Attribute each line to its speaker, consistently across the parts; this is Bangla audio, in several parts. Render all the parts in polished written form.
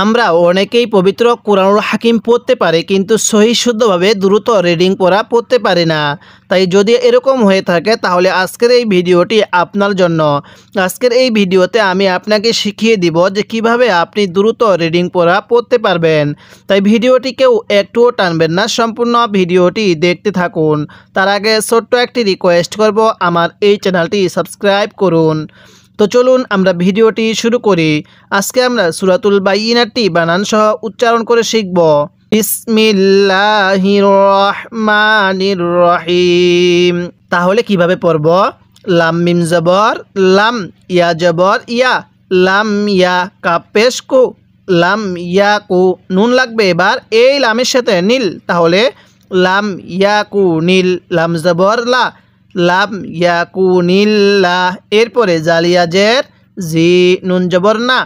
Speaker 1: আমরা অনেকেই পবিত্র কোরআনুল হাকিম পড়তে পারি কিন্তু সহি শুদ্ধভাবে দ্রুত রিডিং পড়া পড়তে পারি না। তাই যদি এরকম হয়ে থাকে তাহলে আজকের এই ভিডিওটি আপনার জন্য। আজকের এই ভিডিওতে আমি আপনাকে শিখিয়ে দিব যে কিভাবে আপনি দ্রুত রিডিং পড়া পড়তে পারবেন। তাই ভিডিওটি কেউ একটুও টানবেন না, সম্পূর্ণ ভিডিওটি দেখতে থাকুন। তার আগে ছোট্ট একটি রিকোয়েস্ট করব, আমার এই চ্যানেলটি সাবস্ক্রাইব করুন। তো চলুন আমরা ভিডিওটি শুরু করি। আজকে আমরা সূরাতুল বাইয়িনাটি বানান সহ উচ্চারণ করে শিখব। বিসমিল্লাহির রহমানির রহিম। তাহলে কিভাবে পড়ব? লাম মিম জবর লাম, ইয়া জবর ইয়া, লাম ইয়া কাফ পেশ কু, লাম ইয়া কু। নুন লাগবে এবার এই লামের সাথে নীল, তাহলে লাম ইয়া কু নীল। লাম জবর লা, লাম ইয়াকুনিল্লা। এরপরে জালিয়া জের জি, নুন জবর না,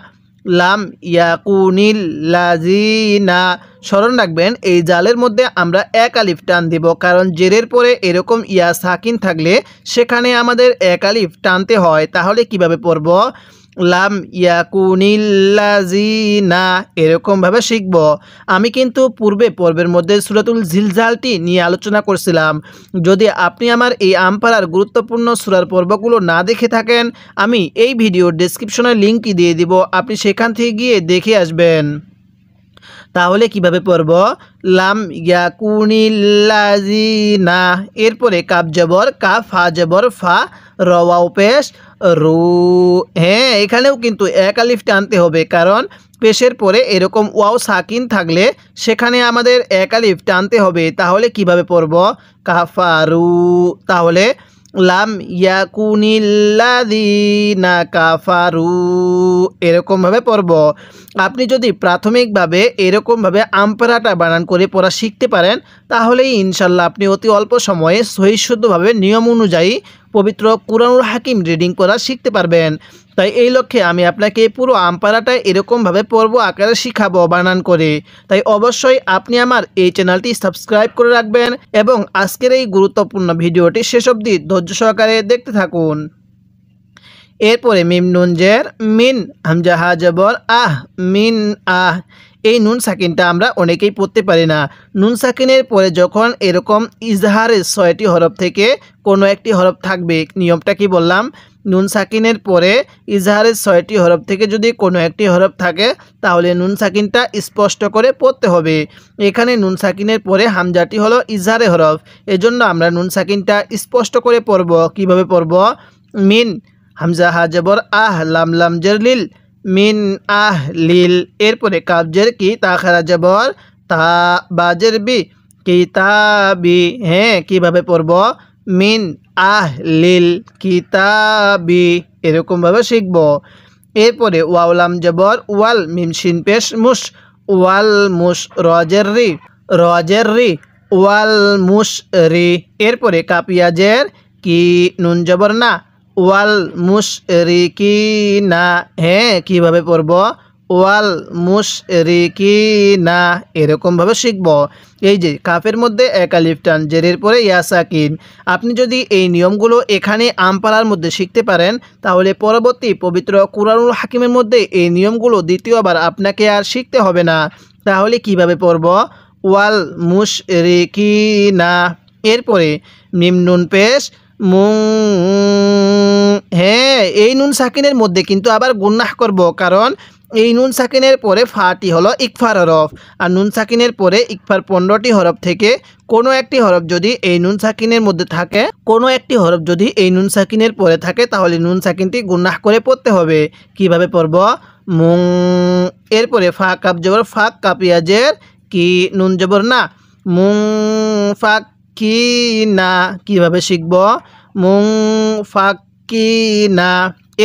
Speaker 1: লাম ইয়াকুনিল্লাজিনা। স্মরণ রাখবেন এই জালের মধ্যে আমরা এক আলিফ টান দিব, কারণ জেরের পরে এরকম ইয়া সাকিন থাকলে সেখানে আমাদের এক আলিফ টানতে হয়। তাহলে কিভাবে পড়ব? লাম ইয়াকুনিল্লাজিনা, এরকমভাবে শিখব। আমি কিন্তু পূর্বে পর্বের মধ্যে সূরাতুল জিলজালটি নিয়ে আলোচনা করছিলাম। যদি আপনি আমার এই আমপারার গুরুত্বপূর্ণ সূরার পর্বগুলো না দেখে থাকেন, আমি এই ভিডিওর ডেসক্রিপশনে লিঙ্কটি দিয়ে দিব, আপনি সেখান থেকে গিয়ে দেখে আসবেন। তাহলে কিভাবে পড়ব? লাম ইয়াকুনিল্লাজিনা। এরপরে কাফ জবর কাফ, ফা জবর ফা, র ওয়াও পেশ রু। হ্যাঁ, এখানেও কিন্তু এক আলিফ টানতে হবে, কারণ পেশের পরে এরকম ওয়াও সাকিন থাকলে সেখানে আমাদের এক আলিফ টানতে হবে। তাহলে কিভাবে পড়ব? কাফারু। তাহলে লাম ইয়াকুনিল্লাযিনা কাফারু, এরকমভাবে পড়ব। আপনি যদি প্রাথমিকভাবে এরকমভাবে আমপারাটা বানান করে পড়া শিখতে পারেন, তাহলেই ইনশাল্লাহ আপনি অতি অল্প সময়ে সহি শুদ্ধভাবে নিয়ম অনুযায়ী পবিত্র কুরআনুল হাকিম রিডিং পড়া শিখতে পারবেন। তাই এই লক্ষ্যে আমি আপনাকে পুরো আমপারাটা এরকমভাবে পর্ব আকারে শিখাবো বানান করে। তাই অবশ্যই আপনি আমার এই চ্যানেলটি সাবস্ক্রাইব করে রাখবেন এবং আজকের এই গুরুত্বপূর্ণ ভিডিওটি শেষ অবধি ধৈর্য সহকারে দেখতে থাকুন। এরপরে মিম নুন জের মিন, হামজা হা জবর আহ, মিন আহ। এই নুন সাকিনটা আমরা অনেকেই পড়তে পারি না। নুন সাকিনের পরে যখন এরকম ইজহারের 6টি হরফ থেকে কোনো একটি হরফ থাকবে, নিয়মটা কি বললাম? নুন সাকিনের পরে ইজহারের 6টি হরফ থেকে যদি কোনো একটি হরফ থাকে তাহলে নুন সাকিনটা স্পষ্ট করে পড়তে হবে। এখানে নুন সাকিনের পরে হামজাটি হলো ইজহারের হরফ, এজন্য আমরা নুন সাকিনটা স্পষ্ট করে পড়ব। কিভাবে পড়ব? মিন, হামজা হা জবর আহ, লাম লাম জের লিল, মিন আহ লিল। এরপরে কাফ জের কি, তা খারা জবর তা, বাজের বি, কিতাবি। হ্যাঁ, কিভাবে পড়ব? মিন আহ লিল কিতাবি, এরকমভাবে শিখব। এরপরে ওয়াও লাম জবর ওয়াল, মিম শিন পেশ মুশ, ওয়াল মুশ, রজের রি, রজের রি, ওয়াল মুশ রি। এরপরে কাপিয়া জের কি, নুন জবর না, ওয়াল মুশ রি কি না। হ্যাঁ, কিভাবে পড়ব? ওয়াল মুশ রি কি না, এরকমভাবে শিখব। এই যে কাফের মধ্যে এক আলিফ টান, জেরের পরে ইয়া সাকিন। আপনি যদি এই নিয়মগুলো এখানে আমপারার মধ্যে শিখতে পারেন, তাহলে পরবর্তী পবিত্র কুরআনুল হাকিমের মধ্যে এই নিয়মগুলো দ্বিতীয়বার আপনাকে আর শিখতে হবে না। তাহলে কিভাবে পড়ব? ওয়াল মুশ রি কি না। এরপরে মিম নুন পেশ মুং। হ্যাঁ, এই নুন সাকিনের মধ্যে কিন্তু আবার গুন্নাহ করব, কারণ এই নুন সাকিনের পরে ফাটি হলো ইকফার হরফ, আর নুন সাকিনের পরে ইকফার 15টি হরফ থেকে কোনো একটি হরফ যদি এই নুন সাকিনের মধ্যে থাকে, কোনো একটি হরফ যদি এই নুন সাকিনের পরে থাকে, তাহলে নুন সাকিনটি গুন্নাহ করে পড়তে হবে। কিভাবে পড়ব? মুং। এরপরে ফা কাপ জবর ফাক, কাপিয়া জের কি, নুন জবর না, মুং ফাক কি না। কিভাবে শিখব? মুং ফাক কি না।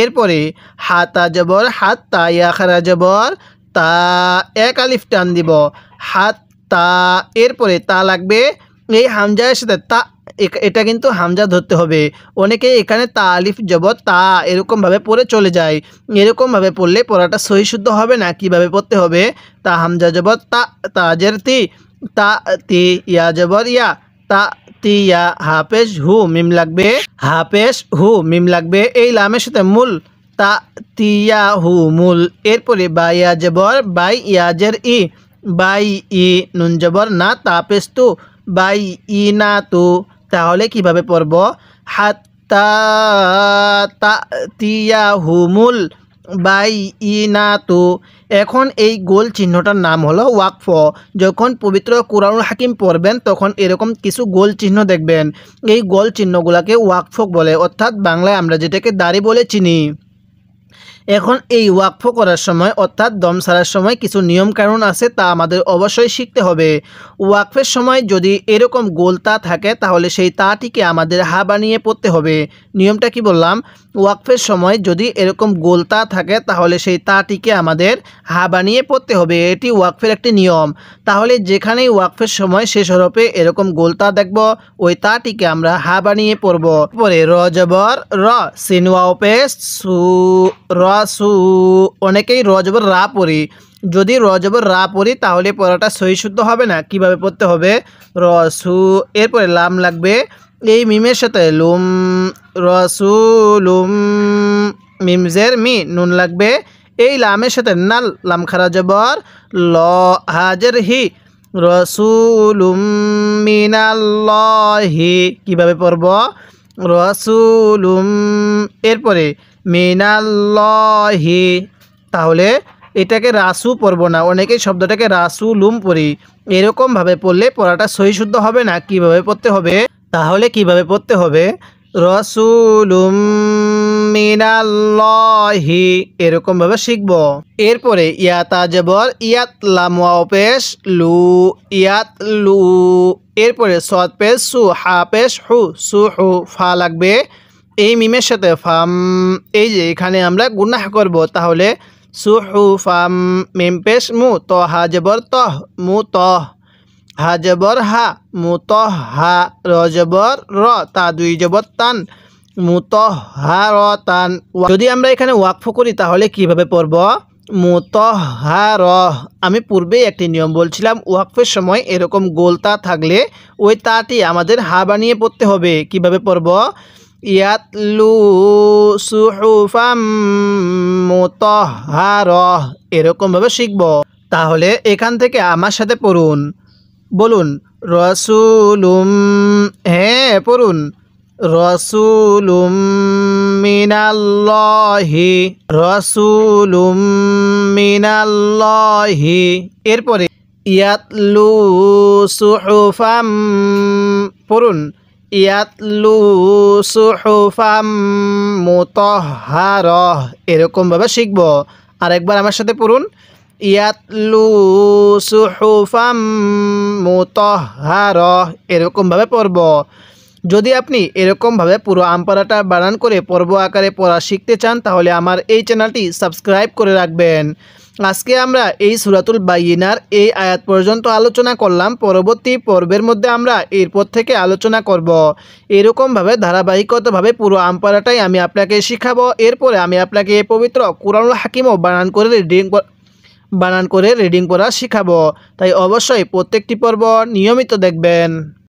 Speaker 1: এরপরে হাতা জবর হাত, তা ইয়া খারা জবর তা, এক আলিফ টান দিব, হাত তা। এরপরে তা লাগবে এই হামজার সাথে তা, এটা কিন্তু হামজা ধরতে হবে। অনেকে এখানে তা আলিফ জবর তা এরকমভাবে পড়ে চলে যায়, এরকমভাবে পড়লে পড়াটা সহি শুদ্ধ হবে না। কিভাবে পড়তে হবে? তা হামজা জবর তা, তাজের তি, তা তি, ইয়া জবর ইয়া, তা তিয়া, হাফেজ হু মিম লাগবে, হাফেজ হু মিম লাগবে। এই লামের সাথে মূল তাতিয়াহুমুল। এরপরে বা ইয়া জবর বাই ইয়াজের ই, বাই ই, নুন জবর না তাপেস্তু, বাই ই না তু। তাহলে কিভাবে পড়ব? হাত্তা তাতিয়াহুমুল বাই ই না তু। এখন এই গোল চিহ্নটার নাম হলো ওয়াকফ। যখন পবিত্র কুরআনুল হাকিম পড়বেন তখন এরকম কিছু গোল চিহ্ন দেখবেন। এই গোল চিহ্নগুলোকে ওয়াকফ বলে, অর্থাৎ বাংলায় আমরা যেটাকে দাড়ি বলে চিনি। এখন এই ওয়াকফ করার সময় অর্থাৎ দম ছাড়ার সময় কিছু নিয়ম কানুন আছে, তা আমাদের অবশ্যই শিখতে হবে। ওয়াকফের সময় যদি এরকম গোল তা থাকে তাহলে সেই তাটিকে আমাদের হা বানিয়ে পড়তে হবে। নিয়মটা কি বললাম? ওয়াকফের সময় যদি এরকম গোল তা থাকে তাহলে সেই তাটিকে আমাদের হা বানিয়ে পড়তে হবে। এটি ওয়াকফের একটি নিয়ম। তাহলে যেখানেই ওয়াকফের সময় শেষ হরফে এরকম গোল তা দেখব, ওই তাটিকে আমরা হা বানিয়ে পড়ব। পরে র জবর র, সিন ওয়াও পেশ সু, রসু। অনেকেই র জবর রা পড়ি। যদি র জবর রা পড়ি তাহলে পড়াটা সহি শুদ্ধ হবে না। কিভাবে পড়তে হবে? রসু। এরপরে লাম লাগবে, এই মিমের সাথে লুম, রসুলুম। মিমজের মি, নুন লাগবে, এই লামের সাথে নাল, লাম খারা জবর ল, হাজের হি, রসুলুম মিনাল্লাহি। কিভাবে পড়ব? রসুলুম, এরপরে মিনাল্লাহি। তাহলে এটাকে রাসু পড়ব না, অনেকেই শব্দটাকে রাসুলুম পড়ি। এরকমভাবে পড়লে পড়াটা সহি শুদ্ধ হবে না। কিভাবে পড়তে হবে? তাহলে কিভাবে পড়তে হবে? রসুলুম মিনাল্লাহি, এরকমভাবে শিখব। এরপরে ইয়াতা জবর ইয়াত, লাম ওয়াও পেশ লু, ইয়াত লু। এরপরে সদ পেশ সু, হা পেশ হু, সু হু। ফা লাগবে, এই মিমের সাথে ফাম। এই যে এখানে আমরা গুনাহ করব, তাহলে সু হু ফাম। মিম পেশ মু, ত হা জবর তহ, মু তহ। হা জবর হা, মুতহ হা। র জবর র, তা দুই জবর তান, মুতহ হা র তান। যদি আমরা এখানে ওয়াকফ করি তাহলে কিভাবে পড়ব? মুতহ হা র। আমি পূর্বেই একটি নিয়ম বলছিলাম, ওয়াকফের সময় এরকম গোলতা থাকলে ওই তাটি আমাদের হা বানিয়ে পড়তে হবে। কিভাবে পড়ব? ইয়াতলু সুহুফাম মুতাহহারাহ, এরকমভাবে শিখব। তাহলে এখান থেকে আমার সাথে পড়ুন, বলুন রসুলুম, হ্যাঁ পড়ুন, রসুলুম মিনাল্লাহি, রসুলুম মিনাল্লাহি। এরপরে ইয়াতলু সুহুফাম, পড়ুন ইয়াতলু সুহুফাম মুতাহহারাহ, এরকমভাবে শিখব। আরেকবার আমার সাথে পড়ুন, ইয়াতলু সুহুফাম মুতাহহারাহ, এরকমভাবে পড়ব। যদি আপনি এরকমভাবে পুরো আমপারাটা বানান করে পর্ব আকারে পড়া শিখতে চান তাহলে আমার এই চ্যানেলটি সাবস্ক্রাইব করে রাখবেন। আজকে আমরা এই সূরাতুল বাইয়িনার এই আয়াত পর্যন্ত আলোচনা করলাম। পরবর্তী পর্বের মধ্যে আমরা এরপর থেকে আলোচনা করব। এরকমভাবে ধারাবাহিকতাভাবে পুরো আমপারাটাই আমি আপনাকে শিখাবো। এরপরে আমি আপনাকে পবিত্র কুরআনুল হাকিমও বানান করে রিডিং পড়া শিখাবো। তাই অবশ্যই প্রত্যেকটি পর্ব নিয়মিত দেখবেন।